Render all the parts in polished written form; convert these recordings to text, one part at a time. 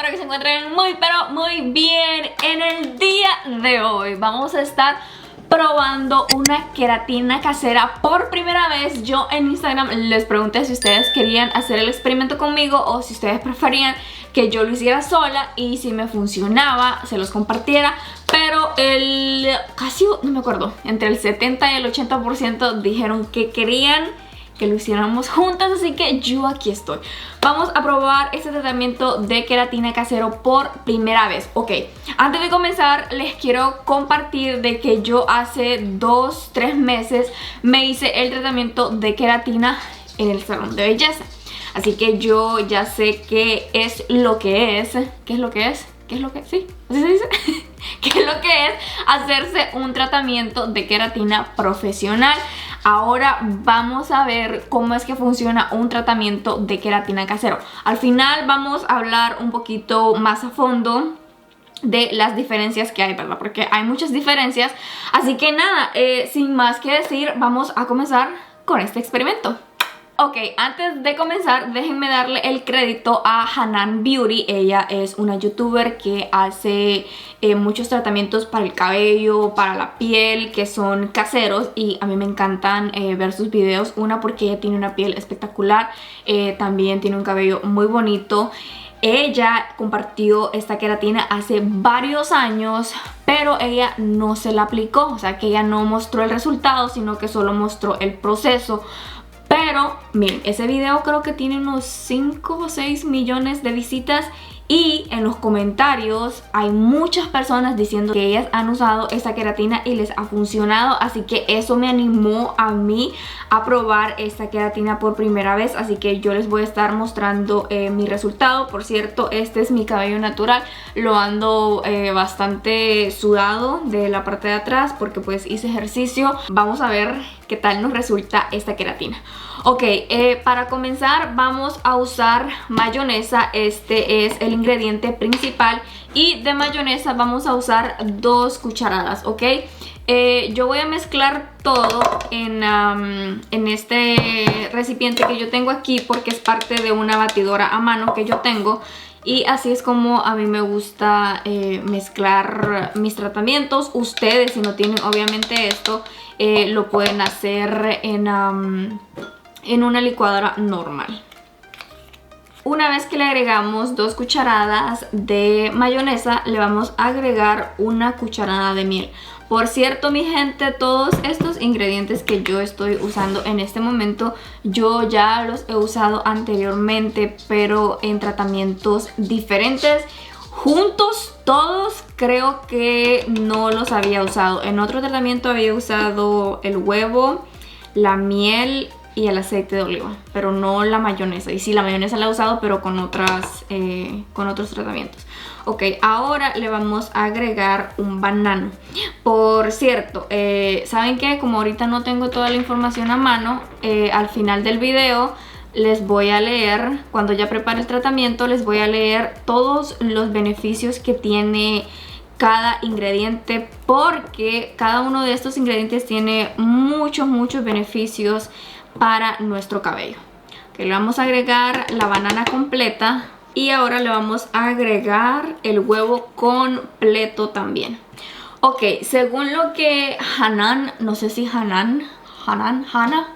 espero que se encuentren muy pero muy bien. En el día de hoy vamos a estar probando una queratina casera por primera vez. Yo en Instagram les pregunté si ustedes querían hacer el experimento conmigo o si ustedes preferían que yo lo hiciera sola, y si me funcionaba se los compartiera. Pero casi, no me acuerdo, entre el 70 y el 80% dijeron que querían que lo hiciéramos juntas, así que yo aquí estoy. Vamos a probar este tratamiento de queratina casero por primera vez. Ok, antes de comenzar les quiero compartir de que yo hace 2-3 meses me hice el tratamiento de queratina en el salón de belleza. Así que yo ya sé qué es lo que es. ¿Qué es lo que es? ¿Qué es lo que es? Sí, así se dice. ¿Qué es lo que es hacerse un tratamiento de queratina profesional? Ahora vamos a ver cómo es que funciona un tratamiento de queratina casero. Al final vamos a hablar un poquito más a fondo de las diferencias que hay, ¿verdad? Porque hay muchas diferencias. Así que nada, sin más que decir, vamos a comenzar con este experimento. Ok, antes de comenzar, déjenme darle el crédito a Hanan Beauty. Ella es una youtuber que hace muchos tratamientos para el cabello, para la piel, que son caseros, y a mí me encantan ver sus videos. Una, porque ella tiene una piel espectacular, también tiene un cabello muy bonito. Ella compartió esta queratina hace varios años, pero ella no se la aplicó, o sea que ella no mostró el resultado, sino que solo mostró el proceso. Pero miren, ese video creo que tiene unos 5 o 6 millones de visitas, y en los comentarios hay muchas personas diciendo que ellas han usado esta queratina y les ha funcionado. Así que eso me animó a mí a probar esta queratina por primera vez. Así que yo les voy a estar mostrando mi resultado. Por cierto, este es mi cabello natural. Lo ando bastante sudado de la parte de atrás porque pues hice ejercicio. Vamos a ver qué tal nos resulta esta queratina. Ok, para comenzar vamos a usar mayonesa. Este es el ingrediente principal, y de mayonesa vamos a usar 2 cucharadas, ok. Yo voy a mezclar todo en este recipiente que yo tengo aquí, porque es parte de una batidora a mano que yo tengo. Y así es como a mí me gusta mezclar mis tratamientos. Ustedes, si no tienen obviamente esto, lo pueden hacer en una licuadora normal. Una vez que le agregamos 2 cucharadas de mayonesa, le vamos a agregar 1 cucharada de miel. Por cierto, mi gente, todos estos ingredientes que yo estoy usando en este momento, yo ya los he usado anteriormente, pero en tratamientos diferentes. Juntos todos creo que no los había usado. En otro tratamiento había usado el huevo, la miel y el aceite de oliva, pero no la mayonesa. Y sí, la mayonesa la he usado, pero con otros tratamientos. Ok, ahora le vamos a agregar un banano. Por cierto, ¿saben qué? Como ahorita no tengo toda la información a mano, al final del video les voy a leer, cuando ya prepare el tratamiento, les voy a leer todos los beneficios que tiene cada ingrediente, porque cada uno de estos ingredientes tiene muchos beneficios para nuestro cabello. Que le vamos a agregar la banana completa, y ahora le vamos a agregar el huevo completo también. Ok, según lo que Hanan, no sé si Hana,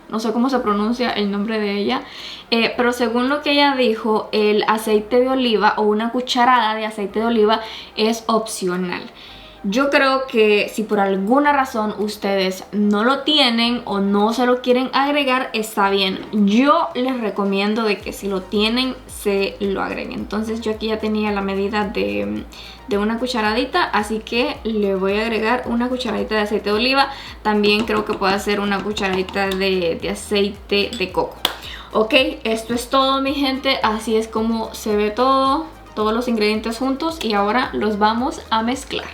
no sé cómo se pronuncia el nombre de ella, pero según lo que ella dijo, el aceite de oliva o 1 cucharada de aceite de oliva es opcional. Yo creo que si por alguna razón ustedes no lo tienen o no se lo quieren agregar, está bien. Yo les recomiendo de que si lo tienen, se lo agreguen. Entonces yo aquí ya tenía la medida de 1 cucharadita, así que le voy a agregar 1 cucharadita de aceite de oliva. También creo que puedo hacer 1 cucharadita de aceite de coco. Ok, esto es todo, mi gente. Así es como se ve todo, todos los ingredientes juntos, y ahora los vamos a mezclar.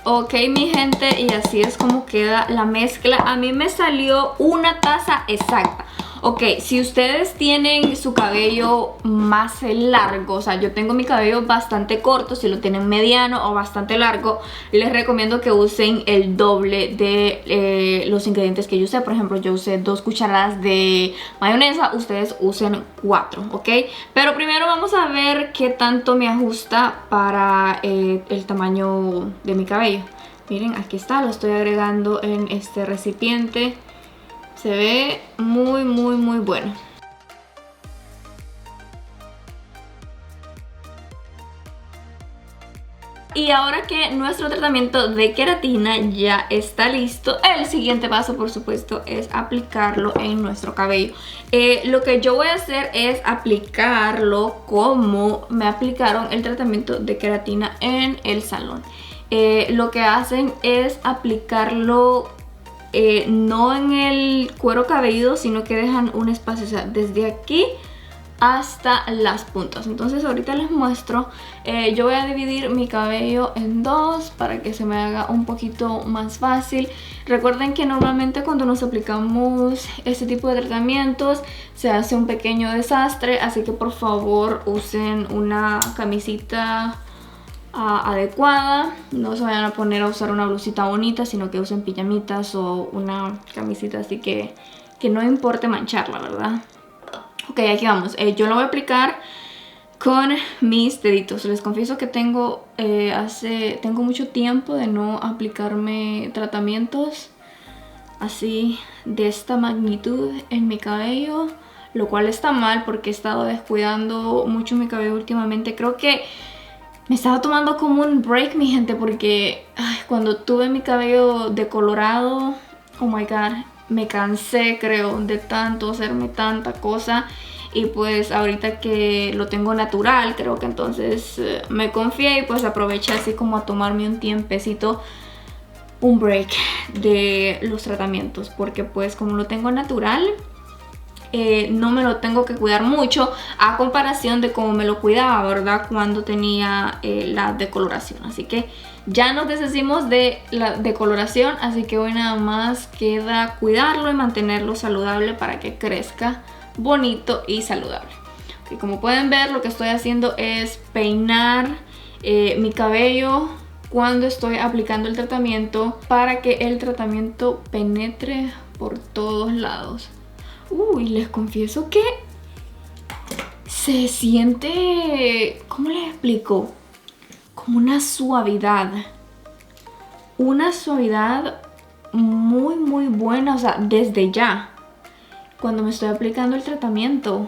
Ok, mi gente, y así es como queda la mezcla. A mí me salió 1 taza exacta. Ok, si ustedes tienen su cabello más largo, o sea, yo tengo mi cabello bastante corto, si lo tienen mediano o bastante largo, les recomiendo que usen el doble de los ingredientes que yo usé. Por ejemplo, yo usé 2 cucharadas de mayonesa, ustedes usen 4, ¿ok? Pero primero vamos a ver qué tanto me ajusta para el tamaño de mi cabello. Miren, aquí está, lo estoy agregando en este recipiente. Se ve muy bueno. Y ahora que nuestro tratamiento de queratina ya está listo, el siguiente paso, por supuesto, es aplicarlo en nuestro cabello. Lo que yo voy a hacer es aplicarlo como me aplicaron el tratamiento de queratina en el salón. Lo que hacen es aplicarlo no en el cuero cabelludo, sino que dejan un espacio, o sea, desde aquí hasta las puntas. Entonces ahorita les muestro. Yo voy a dividir mi cabello en 2 para que se me haga un poquito más fácil. Recuerden que normalmente cuando nos aplicamos este tipo de tratamientos se hace un pequeño desastre, así que por favor usen una camisita adecuada. No se vayan a poner a usar una blusita bonita, sino que usen pijamitas o una camisita así que no importe mancharla, ¿verdad? Ok, aquí vamos. Yo lo voy a aplicar con mis deditos. Les confieso que tengo mucho tiempo de no aplicarme tratamientos así de esta magnitud en mi cabello, lo cual está mal porque he estado descuidando mucho mi cabello últimamente. Creo que me estaba tomando como un break, mi gente, porque cuando tuve mi cabello decolorado, oh my god, me cansé, creo, de tanto hacerme tanta cosa. Y pues ahorita que lo tengo natural, creo que entonces me confié y pues aproveché así como a tomarme un tiempecito, un break de los tratamientos. Porque pues como lo tengo natural, no me lo tengo que cuidar mucho a comparación de cómo me lo cuidaba, ¿verdad? Cuando tenía la decoloración. Así que ya nos deshicimos de la decoloración, así que hoy nada más queda cuidarlo y mantenerlo saludable para que crezca bonito y saludable. Okay, como pueden ver, lo que estoy haciendo es peinar mi cabello cuando estoy aplicando el tratamiento para que el tratamiento penetre por todos lados. Uy, les confieso que se siente, ¿cómo les explico? Como una suavidad muy buena, o sea, desde ya, cuando me estoy aplicando el tratamiento.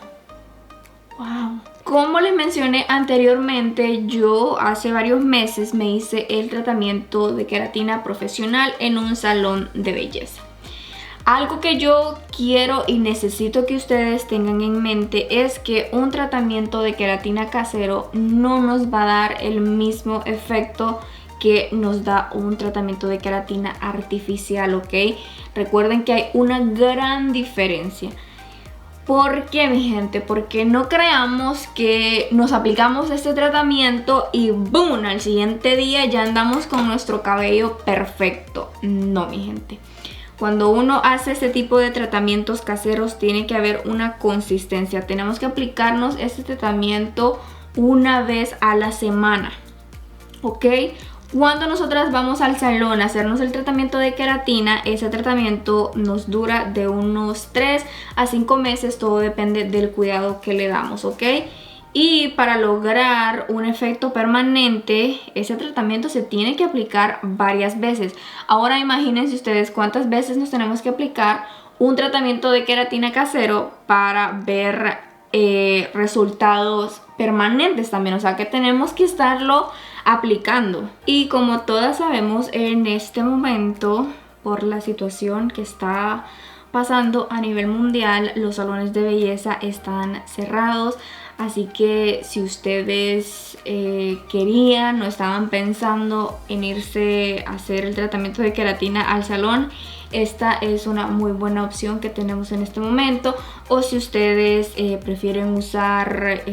Wow. Como les mencioné anteriormente, yo hace varios meses me hice el tratamiento de queratina profesional en un salón de belleza. Algo que yo quiero y necesito que ustedes tengan en mente es que un tratamiento de queratina casero no nos va a dar el mismo efecto que nos da un tratamiento de queratina artificial, ¿ok? Recuerden que hay una gran diferencia. ¿Por qué, mi gente? Porque no creamos que nos aplicamos este tratamiento y ¡boom! Al siguiente día ya andamos con nuestro cabello perfecto. No, mi gente. Cuando uno hace este tipo de tratamientos caseros tiene que haber una consistencia. Tenemos que aplicarnos este tratamiento una vez a la semana, ¿ok? Cuando nosotras vamos al salón a hacernos el tratamiento de queratina, ese tratamiento nos dura de unos 3 a 5 meses, todo depende del cuidado que le damos, ¿ok? Y para lograr un efecto permanente, ese tratamiento se tiene que aplicar varias veces. Ahora imagínense ustedes cuántas veces nos tenemos que aplicar un tratamiento de queratina casero para ver resultados permanentes también. O sea que tenemos que estarlo aplicando. Y como todas sabemos, en este momento, por la situación que está pasando a nivel mundial, los salones de belleza están cerrados. Así que si ustedes querían o estaban pensando en irse a hacer el tratamiento de queratina al salón, esta es una muy buena opción que tenemos en este momento. O si ustedes prefieren usar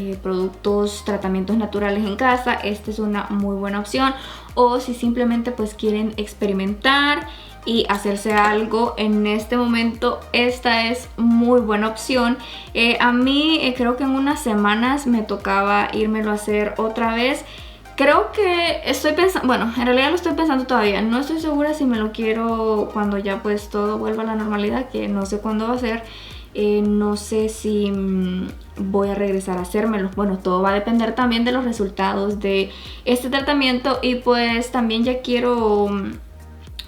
tratamientos naturales en casa, esta es una muy buena opción. O si simplemente pues quieren experimentar y hacerse algo en este momento, esta es muy buena opción. A mí creo que en unas semanas me tocaba írmelo a hacer otra vez. Creo que estoy pensando, bueno, en realidad lo estoy pensando todavía. No estoy segura si me lo quiero cuando ya pues todo vuelva a la normalidad, que no sé cuándo va a ser. No sé si voy a regresar a hacérmelo. Bueno, todo va a depender también de los resultados de este tratamiento. Y pues también ya quiero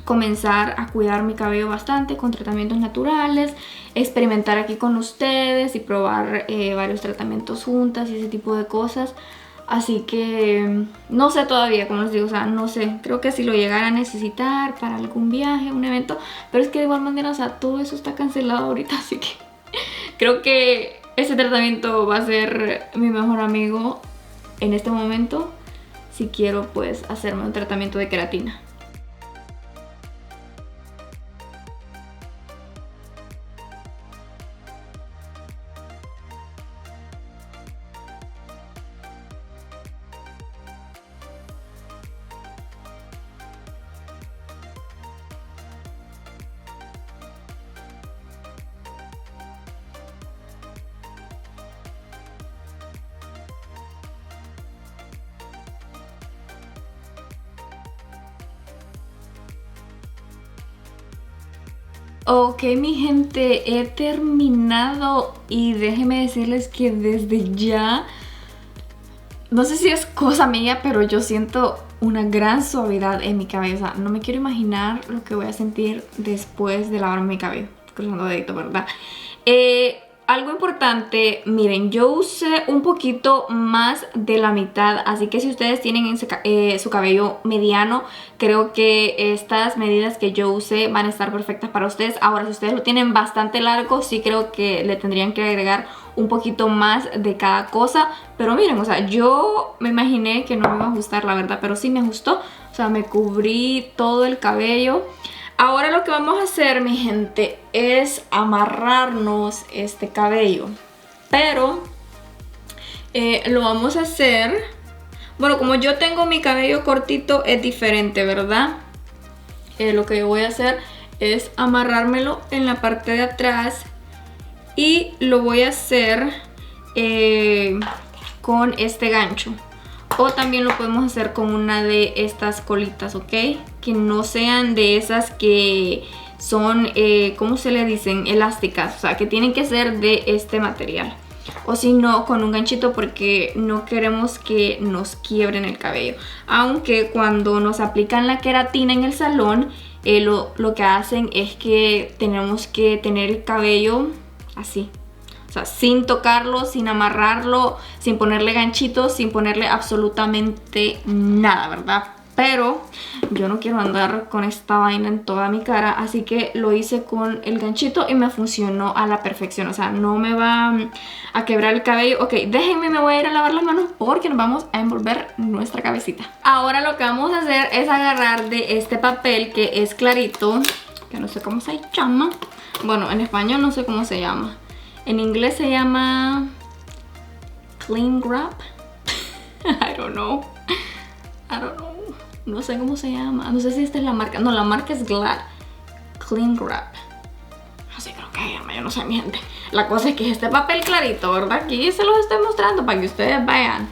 comenzar a cuidar mi cabello bastante con tratamientos naturales, experimentar aquí con ustedes y probar varios tratamientos juntas y ese tipo de cosas. Así que no sé todavía, como les digo, o sea, no sé, creo que si lo llegara a necesitar para algún viaje, un evento, pero es que de igual manera, o sea, todo eso está cancelado ahorita, así que creo que ese tratamiento va a ser mi mejor amigo en este momento si quiero pues hacerme un tratamiento de queratina. Ok, mi gente, he terminado y déjenme decirles que desde ya, no sé si es cosa mía, pero yo siento una gran suavidad en mi cabello. O sea, no me quiero imaginar lo que voy a sentir después de lavarme mi cabello. Cruzando dedito, ¿verdad? Algo importante, miren, yo usé un poquito más de la mitad, así que si ustedes tienen su cabello mediano, creo que estas medidas que yo usé van a estar perfectas para ustedes. Ahora, si ustedes lo tienen bastante largo, sí creo que le tendrían que agregar un poquito más de cada cosa. Pero miren, o sea, yo me imaginé que no me iba a gustar, la verdad, pero sí me gustó. O sea, me cubrí todo el cabello. Ahora lo que vamos a hacer, mi gente, es amarrarnos este cabello. Pero lo vamos a hacer... Bueno, como yo tengo mi cabello cortito, es diferente, ¿verdad? Lo que yo voy a hacer es amarrármelo en la parte de atrás. Y lo voy a hacer con este gancho. O también lo podemos hacer con una de estas colitas, ¿ok? Que no sean de esas que son, ¿cómo se le dicen? Elásticas. O sea, que tienen que ser de este material. O si no, con un ganchito, porque no queremos que nos quiebren el cabello. Aunque cuando nos aplican la queratina en el salón, lo que hacen es que tenemos que tener el cabello así. O sea, sin tocarlo, sin amarrarlo, sin ponerle ganchitos, sin ponerle absolutamente nada, ¿verdad? Pero yo no quiero andar con esta vaina en toda mi cara, así que lo hice con el ganchito y me funcionó a la perfección. O sea, no me va a quebrar el cabello. Ok, déjenme, me voy a ir a lavar las manos porque nos vamos a envolver nuestra cabecita. Ahora lo que vamos a hacer es agarrar de este papel que es clarito, que no sé cómo se llama. Bueno, en español no sé cómo se llama. En inglés se llama Cling Wrap. I don't know. No sé cómo se llama. No sé si esta es la marca. No, la marca es Glad. Cling Wrap. Así creo que se llama. Yo no sé, mi gente. La cosa es que es este papel clarito, ¿verdad? Aquí se los estoy mostrando para que ustedes vean.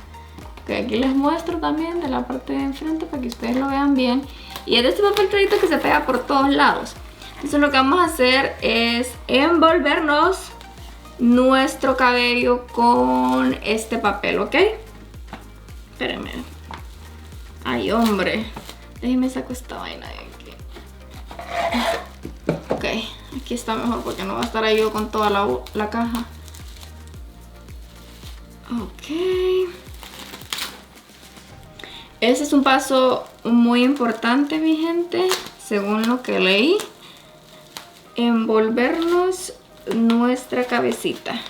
Okay, aquí les muestro también de la parte de enfrente para que ustedes lo vean bien. Y es de este papel clarito que se pega por todos lados. Entonces lo que vamos a hacer es envolvernos nuestro cabello con este papel, ¿ok? Espérenme. Ay, hombre. Déjenme saco esta vaina de aquí. Ok, aquí está mejor porque no va a estar ahí yo con toda la caja. Ok. Ese es un paso muy importante, mi gente, según lo que leí. Envolvernos nuestra cabecita.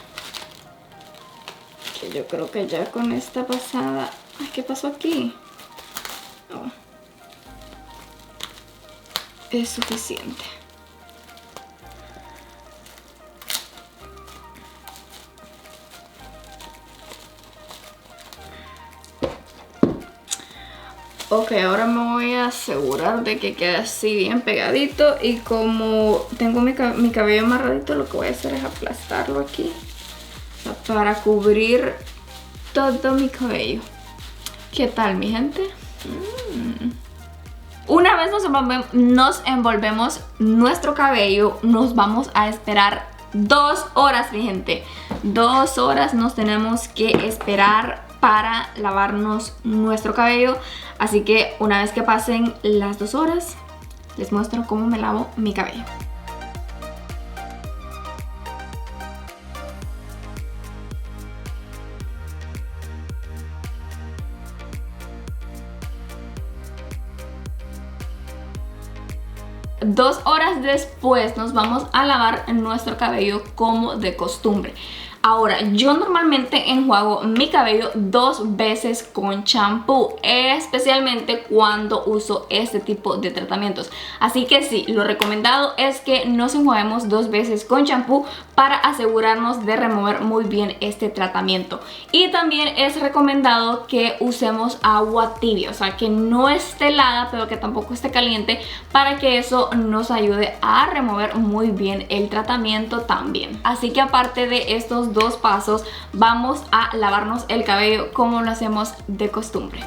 Que yo creo que ya con esta pasada... Ay, ¿qué pasó aquí? Oh. Es suficiente. Ok, ahora me voy a asegurar de que quede así bien pegadito. Y como tengo mi cabello amarradito, lo que voy a hacer es aplastarlo aquí para cubrir todo mi cabello. ¿Qué tal, mi gente? Una vez nos envolvemos nuestro cabello, nos vamos a esperar 2 horas, mi gente. 2 horas nos tenemos que esperar para lavarnos nuestro cabello. Así que una vez que pasen las 2 horas, les muestro cómo me lavo mi cabello. Dos horas después nos vamos a lavar nuestro cabello como de costumbre. Ahora, yo normalmente enjuago mi cabello 2 veces con champú, especialmente cuando uso este tipo de tratamientos. Así que sí, lo recomendado es que nos enjuaguemos 2 veces con champú para asegurarnos de remover muy bien este tratamiento. Y también es recomendado que usemos agua tibia, o sea, que no esté helada, pero que tampoco esté caliente, para que eso nos ayude a remover muy bien el tratamiento también. Así que aparte de estos 2 pasos, vamos a lavarnos el cabello como lo hacemos de costumbre.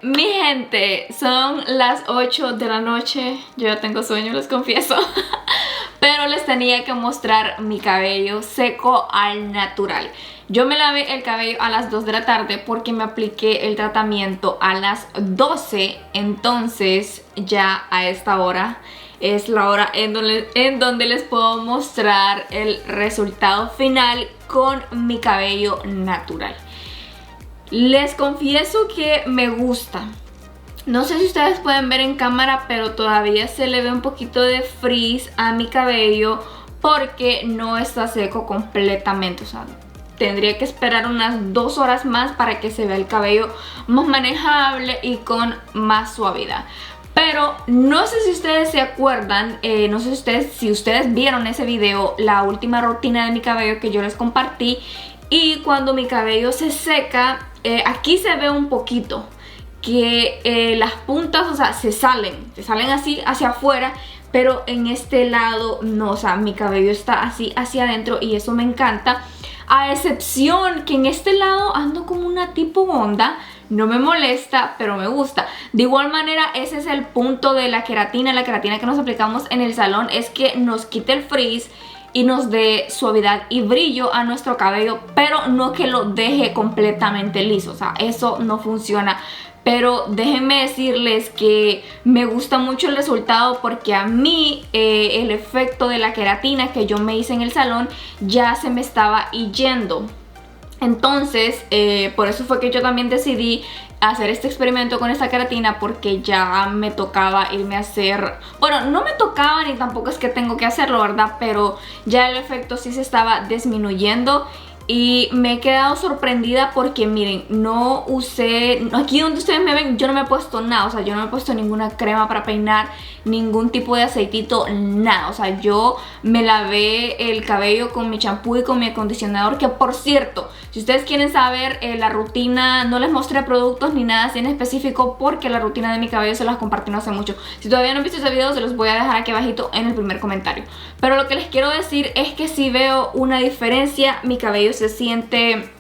Mi gente, son las 8 de la noche, yo ya tengo sueño, les confieso. Pero les tenía que mostrar mi cabello seco al natural. Yo me lavé el cabello a las 2 de la tarde porque me apliqué el tratamiento a las 12. Entonces ya a esta hora es la hora en donde les puedo mostrar el resultado final con mi cabello natural. Les confieso que me gusta. No sé si ustedes pueden ver en cámara, pero todavía se le ve un poquito de frizz a mi cabello porque no está seco completamente. O sea, tendría que esperar unas 2 horas más para que se vea el cabello más manejable y con más suavidad. Pero no sé si ustedes se acuerdan, no sé si ustedes vieron ese video, la última rutina de mi cabello que yo les compartí. Y cuando mi cabello se seca, aquí se ve un poquito que las puntas, o sea, se salen así hacia afuera, pero en este lado no, o sea, mi cabello está así hacia adentro y eso me encanta. A excepción que en este lado ando como una tipo onda, no me molesta, pero me gusta. De igual manera, ese es el punto de la queratina que nos aplicamos en el salón, es que nos quite el frizz y nos dé suavidad y brillo a nuestro cabello, pero no que lo deje completamente liso, o sea, eso no funciona. Pero déjenme decirles que me gusta mucho el resultado porque a mí el efecto de la queratina que yo me hice en el salón ya se me estaba yendo. Entonces, por eso fue que yo también decidí hacer este experimento con esta queratina, porque ya me tocaba irme a hacer... Bueno, no me tocaba ni tampoco es que tengo que hacerlo, ¿verdad? Pero ya el efecto sí se estaba disminuyendo. Y me he quedado sorprendida porque miren, no usé, aquí donde ustedes me ven, yo no me he puesto nada, o sea, yo no me he puesto ninguna crema para peinar, ningún tipo de aceitito, nada. O sea, yo me lavé el cabello con mi champú y con mi acondicionador, que por cierto, si ustedes quieren saber la rutina, no les mostré productos ni nada así en específico porque la rutina de mi cabello se las compartí no hace mucho. Si todavía no han visto ese video, se los voy a dejar aquí abajito en el primer comentario. Pero lo que les quiero decir es que si veo una diferencia, mi cabello se siente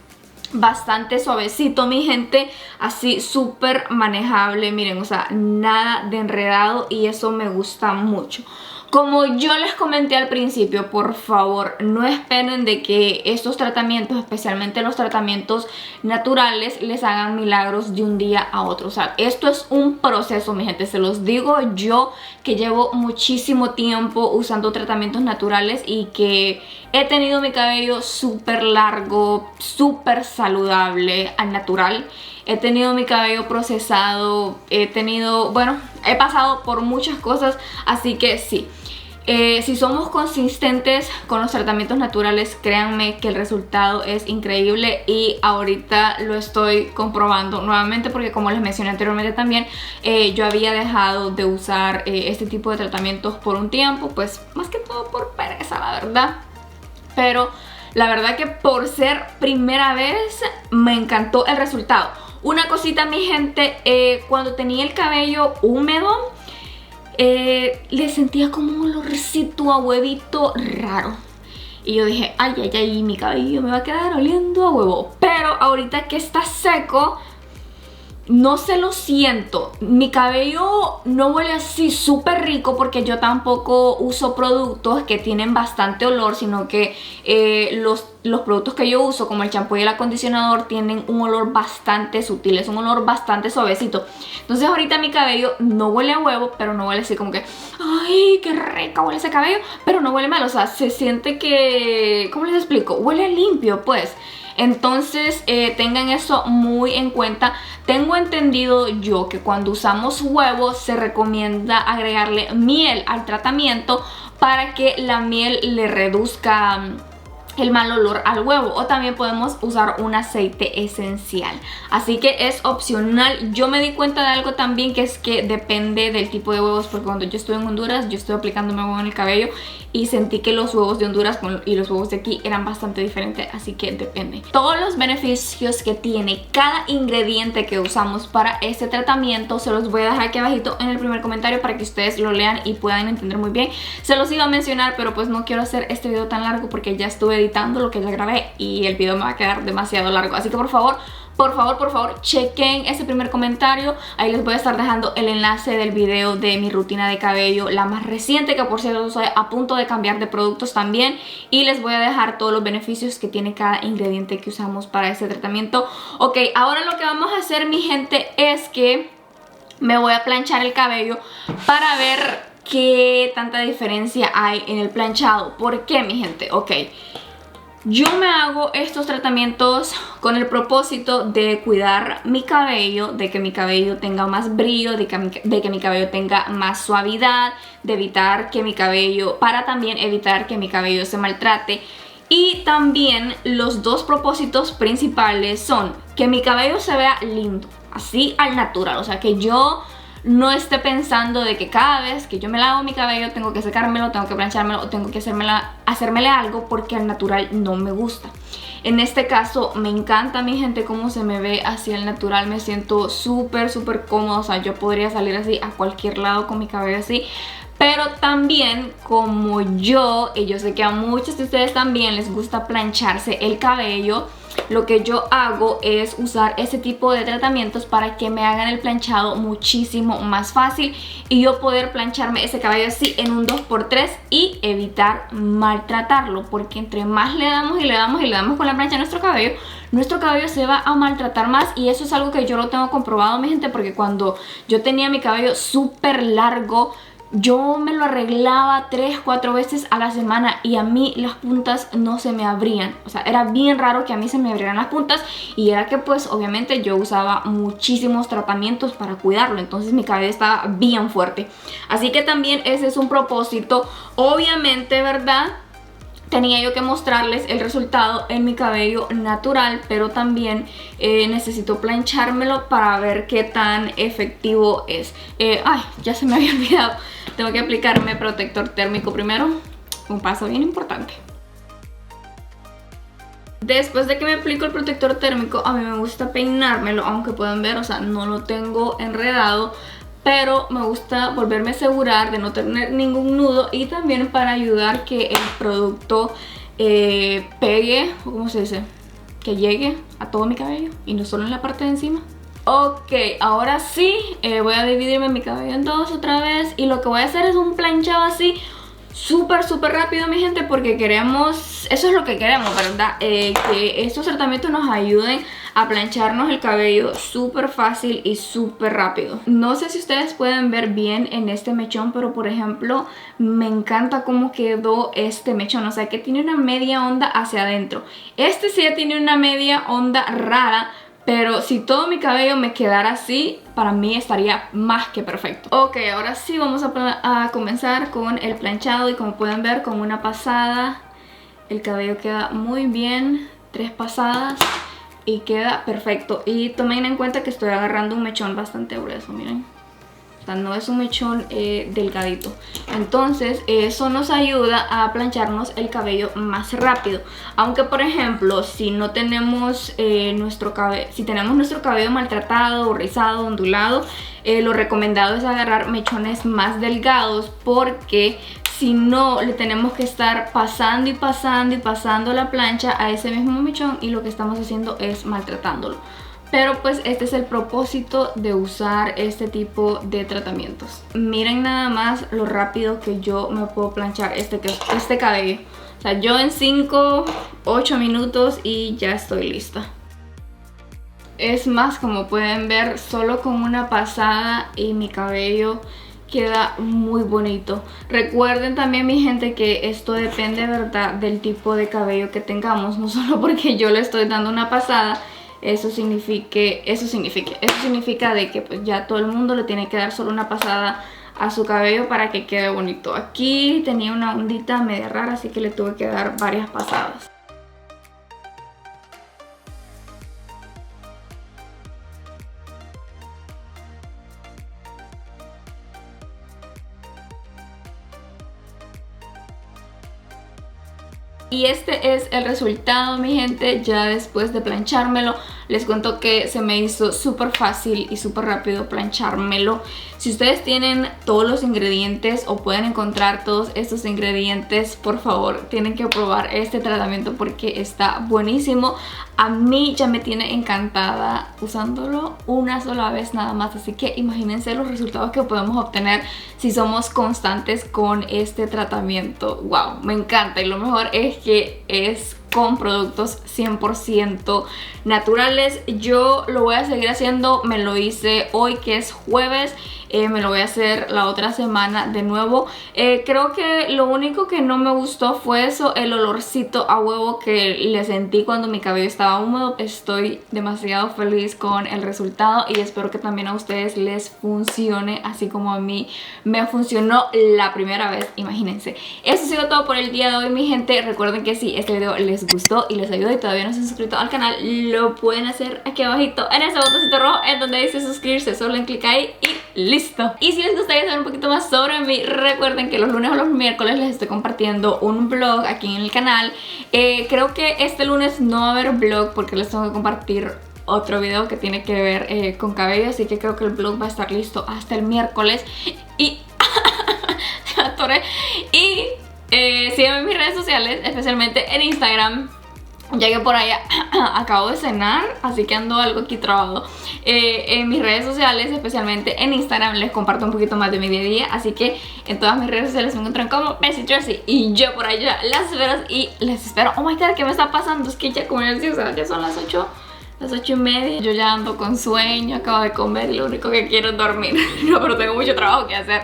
bastante suavecito, mi gente, así súper manejable, miren, o sea, nada de enredado y eso me gusta mucho. Como yo les comenté al principio, por favor, no esperen de que estos tratamientos, especialmente los tratamientos naturales, les hagan milagros de un día a otro. O sea, esto es un proceso, mi gente. Se los digo yo, que llevo muchísimo tiempo usando tratamientos naturales y que he tenido mi cabello súper largo, súper saludable, al natural. He tenido mi cabello procesado, bueno, he pasado por muchas cosas, así que sí. Si somos consistentes con los tratamientos naturales, créanme que el resultado es increíble y ahorita lo estoy comprobando nuevamente porque, como les mencioné anteriormente también, yo había dejado de usar este tipo de tratamientos por un tiempo, pues más que todo por pereza, la verdad. Pero la verdad que por ser primera vez me encantó el resultado. Una cosita, mi gente, cuando tenía el cabello húmedo, le sentía como un olorcito a huevito raro. Y yo dije, ay, ay, ay, mi cabello me va a quedar oliendo a huevo. Pero ahorita que está seco, no se lo siento. Mi cabello no huele así súper rico porque yo tampoco uso productos que tienen bastante olor, sino que los productos que yo uso, como el champú y el acondicionador, tienen un olor bastante sutil, es un olor bastante suavecito. Entonces ahorita mi cabello no huele a huevo, pero no huele así como que, ay, qué rico huele ese cabello, pero no huele mal. O sea, se siente que, ¿cómo les explico? Huele limpio, pues. Entonces tengan eso muy en cuenta. Tengo entendido yo que cuando usamos huevos se recomienda agregarle miel al tratamiento para que la miel le reduzca el mal olor al huevo, o también podemos usar un aceite esencial, así que es opcional. Yo me di cuenta de algo también, que es que depende del tipo de huevos, porque cuando yo estuve en Honduras, yo estuve aplicándome huevo en el cabello y sentí que los huevos de Honduras y los huevos de aquí eran bastante diferentes, así que depende. Todos los beneficios que tiene cada ingrediente que usamos para este tratamiento se los voy a dejar aquí abajito en el primer comentario para que ustedes lo lean y puedan entender muy bien. Se los iba a mencionar, pero pues no quiero hacer este video tan largo porque ya estuve editando lo que ya grabé y el video me va a quedar demasiado largo, así que por favor, chequen ese primer comentario. Ahí les voy a estar dejando el enlace del video de mi rutina de cabello, la más reciente, que por cierto estoy a punto de cambiar de productos también, y les voy a dejar todos los beneficios que tiene cada ingrediente que usamos para este tratamiento. Ok, ahora lo que vamos a hacer, mi gente, es que me voy a planchar el cabello para ver qué tanta diferencia hay en el planchado. ¿Por qué, mi gente? Ok, yo me hago estos tratamientos con el propósito de cuidar mi cabello, de que mi cabello tenga más brillo, de que mi cabello tenga más suavidad, de evitar que mi cabello, para también evitar que mi cabello se maltrate. Y también los dos propósitos principales son que mi cabello se vea lindo, así al natural, o sea, que yo no esté pensando de que cada vez que yo me lavo mi cabello tengo que secármelo, tengo que planchármelo o tengo que hacérmele algo, porque al natural no me gusta. En este caso me encanta, mi gente, cómo se me ve así al natural. Me siento súper cómoda, o sea, yo podría salir así a cualquier lado con mi cabello así. Pero también, como yo, y yo sé que a muchos de ustedes también les gusta plancharse el cabello, lo que yo hago es usar ese tipo de tratamientos para que me hagan el planchado muchísimo más fácil y yo poder plancharme ese cabello así en un 2x3 y evitar maltratarlo, porque entre más le damos y le damos y le damos con la plancha a nuestro cabello se va a maltratar más. Y eso es algo que yo lo tengo comprobado, mi gente, porque cuando yo tenía mi cabello súper largo, yo me lo arreglaba 3-4 veces a la semana y a mí las puntas no se me abrían. O sea, era bien raro que a mí se me abrieran las puntas, y era que pues obviamente yo usaba muchísimos tratamientos para cuidarlo, entonces mi cabello estaba bien fuerte. Así que también ese es un propósito. Obviamente, ¿verdad?, tenía yo que mostrarles el resultado en mi cabello natural, pero también necesito planchármelo para ver qué tan efectivo es. Ay, ya se me había olvidado. Tengo que aplicarme protector térmico primero, un paso bien importante. Después de que me aplico el protector térmico, a mí me gusta peinármelo, aunque pueden ver, o sea, no lo tengo enredado, pero me gusta volverme a asegurar de no tener ningún nudo, y también para ayudar que el producto pegue, ¿cómo se dice?, que llegue a todo mi cabello y no solo en la parte de encima. Ok, ahora sí, voy a dividirme mi cabello en dos otra vez y lo que voy a hacer es un planchado así súper rápido, mi gente, porque queremos, eso es lo que queremos, ¿verdad? Que estos tratamientos nos ayuden a plancharnos el cabello súper fácil y súper rápido. No sé si ustedes pueden ver bien en este mechón, pero por ejemplo, me encanta cómo quedó este mechón, o sea que tiene una media onda hacia adentro. Este sí ya tiene una media onda rara, pero si todo mi cabello me quedara así, para mí estaría más que perfecto. Ok, ahora sí vamos a comenzar con el planchado y como pueden ver, con una pasada el cabello queda muy bien, 3 pasadas y queda perfecto. Y tomen en cuenta que estoy agarrando un mechón bastante grueso, miren. O sea, no es un mechón delgadito. Entonces eso nos ayuda a plancharnos el cabello más rápido. Aunque por ejemplo, si no tenemos nuestro cabello maltratado, rizado, ondulado, lo recomendado es agarrar mechones más delgados, porque si no, le tenemos que estar pasando y pasando la plancha a ese mismo mechón y lo que estamos haciendo es maltratándolo. Pero pues este es el propósito de usar este tipo de tratamientos. Miren nada más lo rápido que yo me puedo planchar este cabello. O sea, yo en 5-8 minutos y ya estoy lista. Es más, como pueden ver, solo con una pasada y mi cabello queda muy bonito. Recuerden también, mi gente, que esto depende, ¿verdad?, del tipo de cabello que tengamos. No solo porque yo le estoy dando una pasada, eso significa de que pues ya todo el mundo le tiene que dar solo una pasada a su cabello para que quede bonito. Aquí tenía una ondita media rara, así que le tuve que dar varias pasadas. Y este es el resultado, mi gente, ya después de planchármelo. Les cuento que se me hizo súper fácil y súper rápido planchármelo. Si ustedes tienen todos los ingredientes o pueden encontrar todos estos ingredientes, por favor, tienen que probar este tratamiento porque está buenísimo. A mí ya me tiene encantada usándolo una sola vez nada más. Así que imagínense los resultados que podemos obtener si somos constantes con este tratamiento. ¡Wow! Me encanta, y lo mejor es que es con productos 100% naturales. Yo lo voy a seguir haciendo, me lo hice hoy que es jueves, me lo voy a hacer la otra semana de nuevo. Creo que lo único que no me gustó fue eso, el olorcito a huevo que le sentí cuando mi cabello estaba húmedo. Estoy demasiado feliz con el resultado y espero que también a ustedes les funcione así como a mí me funcionó la primera vez, imagínense. Eso ha sido todo por el día de hoy, mi gente. Recuerden que si este video les gustó y les ayuda y todavía no se han suscrito al canal, lo pueden hacer aquí abajito en ese botoncito rojo en donde dice suscribirse. Solo en clic ahí y listo. Y si les gustaría saber un poquito más sobre mí, recuerden que los lunes o los miércoles les estoy compartiendo un vlog aquí en el canal. Creo que este lunes no va a haber vlog porque les tengo que compartir otro video que tiene que ver con cabello, así que creo que el vlog va a estar listo hasta el miércoles. Y se me atoré. Y síganme en mis redes sociales, especialmente en Instagram. Ya que por allá acabo de cenar, así que ando algo aquí trabado. En mis redes sociales, especialmente en Instagram, les comparto un poquito más de mi día a día. Así que en todas mis redes sociales me encuentran como Bessie Jersey. Y yo por allá las espero y les espero. Oh my god, ¿qué me está pasando? Es que ya, como les digo, o sea, ya son las 8:30. Yo ya ando con sueño, acabo de comer y lo único que quiero es dormir. No, pero tengo mucho trabajo que hacer.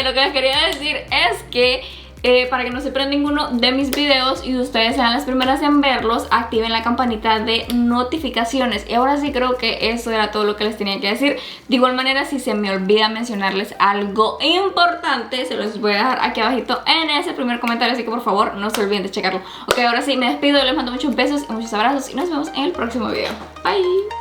Lo que les quería decir es que para que no se pierdan ninguno de mis videos y ustedes sean las primeras en verlos, activen la campanita de notificaciones. Y ahora sí, creo que eso era todo lo que les tenía que decir. De igual manera, si se me olvida mencionarles algo importante, se los voy a dejar aquí abajito en ese primer comentario, así que por favor no se olviden de checarlo. Ok, ahora sí, me despido, les mando muchos besos y muchos abrazos y nos vemos en el próximo video. Bye.